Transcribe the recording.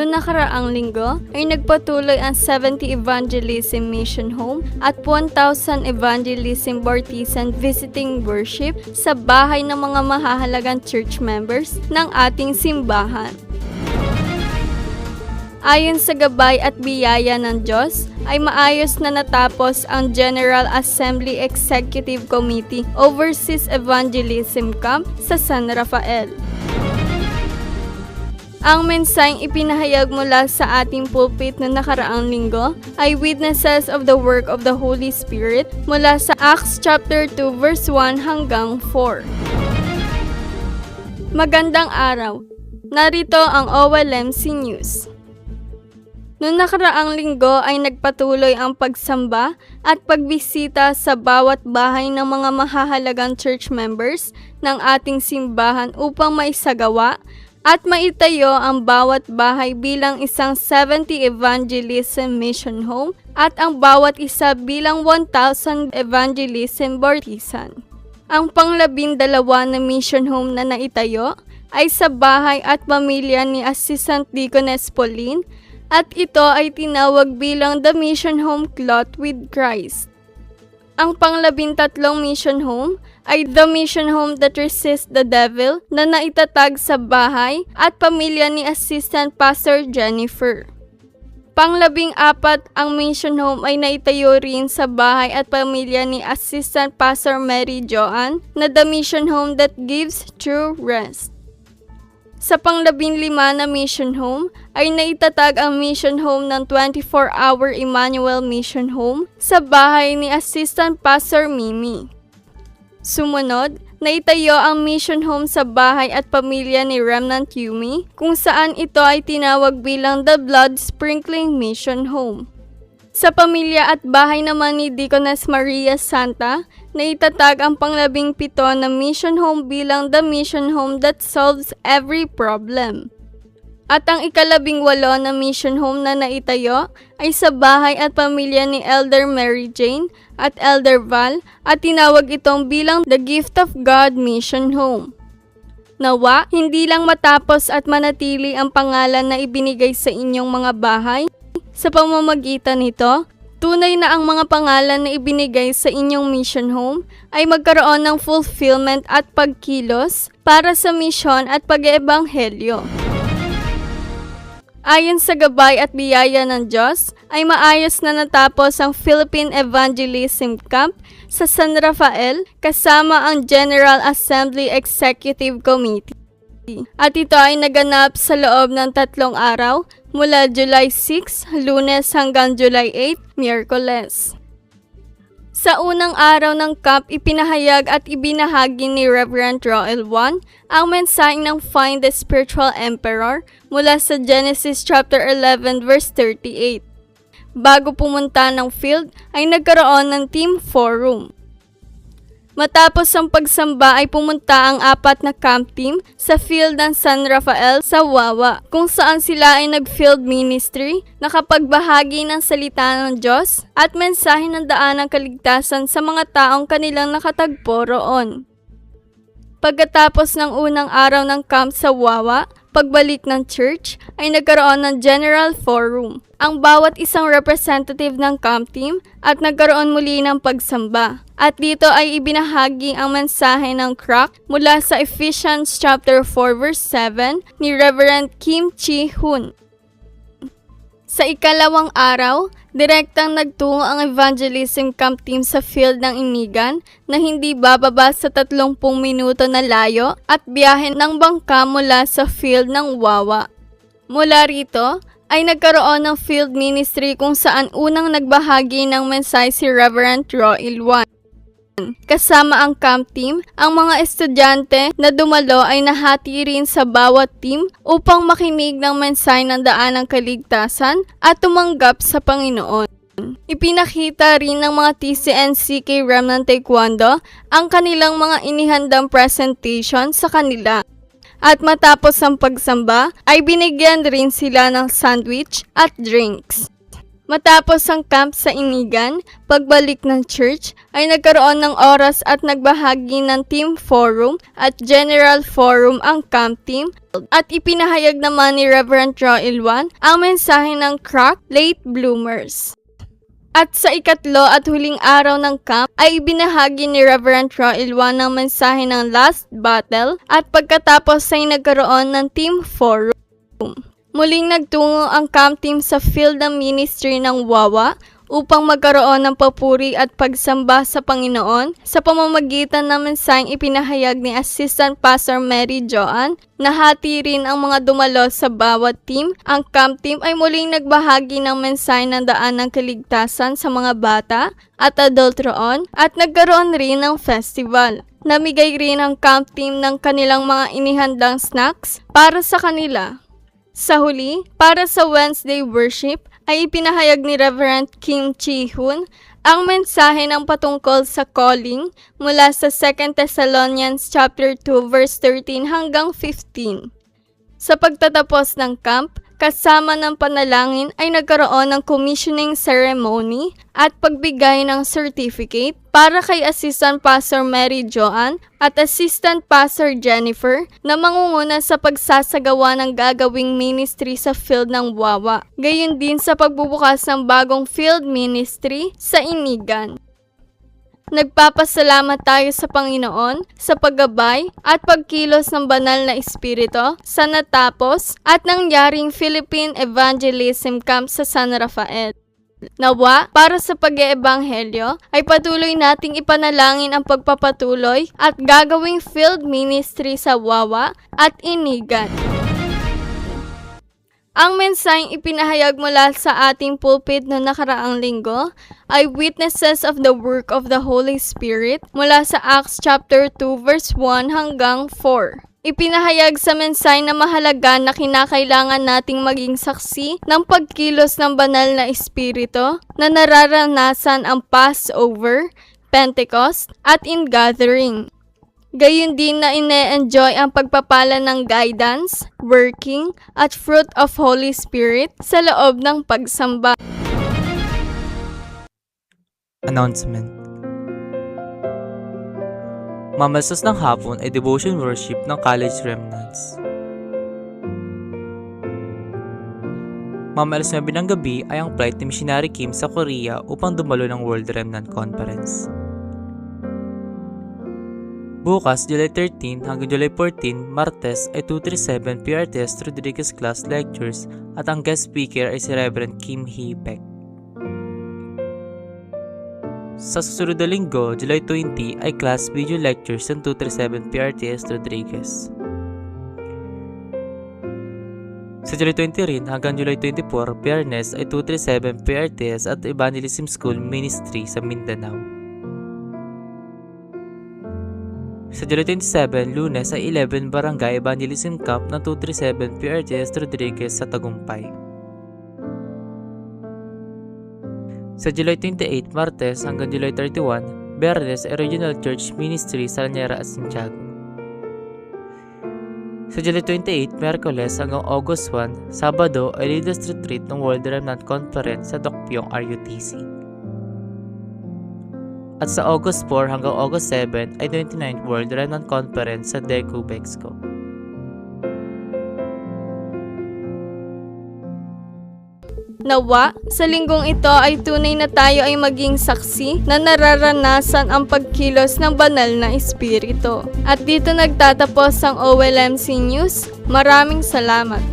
Noong nakaraang linggo ay nagpatuloy ang 70 Evangelism Mission Home at 1,000 Evangelism Bartisan Visiting Worship sa bahay ng mga mahahalagang church members ng ating simbahan. Ayon sa gabay at biyaya ng Diyos, ay maayos na natapos ang General Assembly Executive Committee Overseas Evangelism Camp sa San Rafael. Ang mensaheng ipinahayag mula sa ating pulpit na nakaraang linggo ay witnesses of the work of the Holy Spirit mula sa Acts chapter 2 verse 1 hanggang 4. Magandang araw! Narito ang OLMC News. Noong nakaraang linggo ay nagpatuloy ang pagsamba at pagbisita sa bawat bahay ng mga mahahalagang church members ng ating simbahan upang maisagawa at maitayo ang bawat bahay bilang isang 70 Evangelism Mission Home at ang bawat isa bilang 1,000 Evangelism Bartisan. Ang pang-12 na mission home na naitayo ay sa bahay at pamilya ni Assistant Deaconess Pauline at ito ay tinawag bilang The Mission Home Clot with Christ. Ang pang-13 mission home ay The Mission Home That Resists the Devil na naitatag sa bahay at pamilya ni Assistant Pastor Jennifer. Pang-14 ang mission home ay naitayo rin sa bahay at pamilya ni Assistant Pastor Mary Joanne na The Mission Home That Gives True Rest. Sa pang-15 na mission home ay naitatag ang mission home ng 24-hour Emmanuel Mission Home sa bahay ni Assistant Pastor Mimi. Sumunod, naitayo ang mission home sa bahay at pamilya ni Remnant Yumi kung saan ito ay tinawag bilang The Blood Sprinkling Mission Home. Sa pamilya at bahay naman ni Deaconess Maria Santa, naitatag ang pang-17 na mission home bilang The Mission Home That Solves Every Problem. At ang ika-18 na mission home na naitayo ay sa bahay at pamilya ni Elder Mary Jane at Elder Val at tinawag itong bilang The Gift of God Mission Home. Nawa, hindi lang matapos at manatili ang pangalan na ibinigay sa inyong mga bahay. Sa pamamagitan nito, tunay na ang mga pangalan na ibinigay sa inyong mission home ay magkaroon ng fulfillment at pagkilos para sa misyon at pag-eebanghelyo. Ayon sa gabay at biyaya ng Diyos, ay maayos na natapos ang Philippine Evangelism Camp sa San Rafael kasama ang General Assembly Executive Committee. At ito ay naganap sa loob ng 3 araw mula July 6, Lunes hanggang July 8, Miyerkules. Sa unang araw ng camp, ipinahayag at ibinahagi ni Reverend Roel Juan ang mensahe ng Find the Spiritual Emperor mula sa Genesis chapter 11 verse 38. Bago pumunta ng field, ay nagkaroon ng team forum. Matapos ang pagsamba ay pumunta ang 4 na camp team sa field ng San Rafael sa Wawa, kung saan sila ay nag-field ministry, nakapagbahagi ng salita ng Diyos at mensahe ng daan ng kaligtasan sa mga taong kanilang nakatagpo roon. Pagkatapos ng unang araw ng camp sa Wawa, pagbalik ng church ay nagkaroon ng General Forum, ang bawat isang representative ng camp team at nagkaroon muli ng pagsamba. At dito ay ibinahagi ang mensahe ng crack mula sa Ephesians chapter 4 verse 7 ni Reverend Kim Chi-hun. Sa ikalawang araw, direktang nagtungo ang evangelism camp team sa field ng Inigan na hindi bababa sa 30 minuto na layo at biyahe ng bangka mula sa field ng Wawa. Mula rito, ay nagkaroon ng field ministry kung saan unang nagbahagi ng mensahe si Reverend Roel Juan. Kasama ang camp team, ang mga estudyante na dumalo ay nahati rin sa bawat team upang makinig ng mensahe ng daan ng kaligtasan at tumanggap sa Panginoon. Ipinakita rin ng mga TCNCK Remnant Taekwondo ang kanilang mga inihandang presentation sa kanila. At matapos ang pagsamba, ay binigyan rin sila ng sandwich at drinks. Matapos ang camp sa Inigan, pagbalik ng church ay nagkaroon ng oras at nagbahagi ng team forum at general forum ang camp team at ipinahayag naman ni Reverend Joel Juan ang mensahe ng Crack Late Bloomers. At sa ikatlo at huling araw ng camp ay ibinahagi ni Reverend Joel Juan ang mensahe ng Last Battle at pagkatapos ay nagkaroon ng team forum. Muling nagtungo ang camp team sa field ng ministry ng Wawa upang magkaroon ng papuri at pagsamba sa Panginoon sa pamamagitan ng mensaheng ipinahayag ni Assistant Pastor Mary Joan. Nahati rin ang mga dumalo sa bawat team. Ang camp team ay muling nagbahagi ng mensahe ng daan ng kaligtasan sa mga bata at adult roon at nagkaroon rin ng festival. Namigay rin ang camp team ng kanilang mga inihandang snacks para sa kanila. Sa huli, para sa Wednesday worship, ay ipinahayag ni Reverend Kim Chi-hun ang mensahe ng patungkol sa calling mula sa 2 Thessalonians chapter 2 verse 13 hanggang 15. Sa pagtatapos ng camp, kasama ng panalangin ay nagkaroon ng commissioning ceremony at pagbigay ng certificate para kay Assistant Pastor Mary Joan at Assistant Pastor Jennifer na mangunguna sa pagsasagawa ng gagawing ministry sa field ng Wawa. Gayon din sa pagbubukas ng bagong field ministry sa Inigan. Nagpapasalamat tayo sa Panginoon sa paggabay at pagkilos ng banal na espiritu sa natapos at nangyaring Philippine Evangelism Camp sa San Rafael. Nawa, para sa pag-eebanghelyo, ay patuloy nating ipanalangin ang pagpapatuloy at gagawing field ministry sa Wawa at Inigan. Ang mensaheng ipinahayag mula sa ating pulpit noong nakaraang linggo ay witnesses of the work of the Holy Spirit mula sa Acts chapter 2 verse 1 hanggang 4. Ipinahayag sa mensahe na mahalaga na kinakailangan nating maging saksi ng pagkilos ng banal na espiritu na nararanasan ang Passover, Pentecost at ingathering. Gayon din na ine-enjoy ang pagpapala ng guidance, working, at fruit of Holy Spirit sa loob ng pagsamba. Announcement. Mamalasas ng hapon ay devotion worship ng College Remnants. Mamalas 9 ng gabi ay ang flight ni Missionary Kim sa Korea upang dumalo ng World Remnant Conference. Bukas, July 13 hanggang July 14, Martes ay 237 PRTS Rodriguez Class Lectures at ang guest speaker ay si Reverend Kim Hee Baek. Sa susunod na linggo, July 20 ay class video lectures ng 237 PRTS Rodriguez. Sa July 20 rin hanggang July 24, Biyernes ay 237 PRTS at Evangelism School Ministry sa Mindanao. Sa July 27, Lunes ay 11 Barangay Evangelism Camp ng 237 PRTS Rodriguez sa Tagumpay. Sa July 28, Martes hanggang July 31, Biyernes ay Regional Church Ministry sa Lanyera at Santiago. Sa July 28, Miyerkules hanggang August 1, Sabado ay Leaders Retreat ng World Remnant Conference sa Dokpyong RUTC. At sa August 4 hanggang August 7 ay 29th World Remnant Conference sa Daegu, Mexico. Nawa, sa linggong ito ay tunay na tayo ay maging saksi na nararanasan ang pagkilos ng banal na espiritu. At dito nagtatapos ang OLMC News. Maraming salamat.